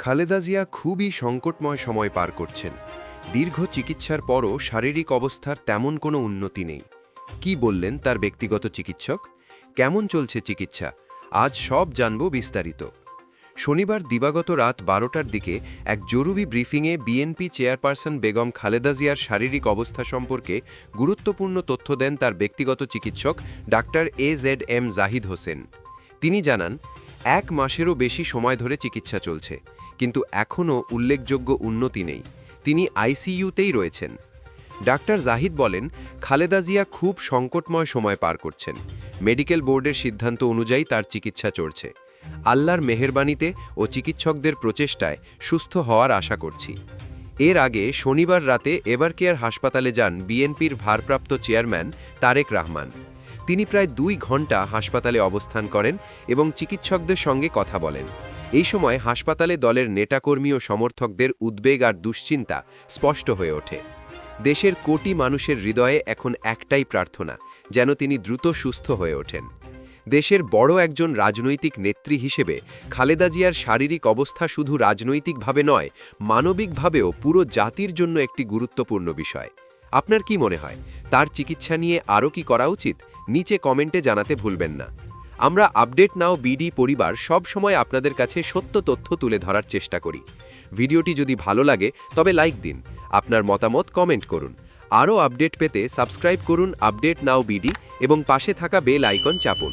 খালেদা জিয়া খুবই সংকটময় সময় পার করছেন। দীর্ঘ চিকিৎসার পরও শারীরিক অবস্থার তেমন কোনো উন্নতি নেই। কি বললেন তার ব্যক্তিগত চিকিৎসক? কেমন চলছে চিকিৎসা? আজ সব জানব বিস্তারিত। শনিবার দিবাগত রাত 12টার দিকে এক জরুরি ব্রিফিংয়ে বিএনপি চেয়ারপারসন বেগম খালেদা জিয়ার শারীরিক অবস্থা সম্পর্কে গুরুত্বপূর্ণ তথ্য দেন তার ব্যক্তিগত চিকিৎসক ডাক্তার AZM জাহিদ হোসেন। তিনি জানান, 1 মাসেরও বেশি সময় ধরে চিকিৎসা চলছে, কিন্তু এখনও উল্লেখযোগ্য উন্নতি নেই। তিনি আইসিইউতেই রয়েছেন। ডাক্তার জাহিদ বলেন, খালেদা জিয়া খুব সংকটময় সময় পার করছেন। মেডিকেল বোর্ডের সিদ্ধান্ত অনুযায়ী তার চিকিৎসা চলছে। আল্লাহর মেহেরবানিতে ও চিকিৎসকদের প্রচেষ্টায় সুস্থ হওয়ার আশা করছি। এর আগে শনিবার রাতে এভারকেয়ার হাসপাতালে যান বিএনপির ভারপ্রাপ্ত চেয়ারম্যান তারেক রহমান। তিনি প্রায় 2 ঘণ্টা হাসপাতালে অবস্থান করেন এবং চিকিৎসকদের সঙ্গে কথা বলেন। এই সময় হাসপাতালে দলের নেতাকর্মী ও সমর্থকদের উদ্বেগ আর দুশ্চিন্তা স্পষ্ট হয়ে ওঠে। দেশের কোটি মানুষের হৃদয়ে এখন একটাই প্রার্থনা, যেন তিনি দ্রুত সুস্থ হয়ে ওঠেন। দেশের বড় একজন রাজনৈতিক নেত্রী হিসেবে খালেদা জিয়ার শারীরিক অবস্থা শুধু রাজনৈতিকভাবে নয়, মানবিকভাবেও পুরো জাতির জন্য একটি গুরুত্বপূর্ণ বিষয়। আপনার কি মনে হয়, তার চিকিৎসা নিয়ে আরও কি করা উচিত? নিচে কমেন্টে জানাতে ভুলবেন না। আমরা আপডেট নাও বিডি পরিবার সব সময় আপনাদের কাছে সত্য তথ্য তুলে ধরার চেষ্টা করি। ভিডিওটি যদি ভালো লাগে তবে লাইক দিন, আপনার মতামত কমেন্ট করুন। আরও আপডেট পেতে সাবস্ক্রাইব করুন আপডেট নাও বিডি এবং পাশে থাকা বেল আইকন চাপুন।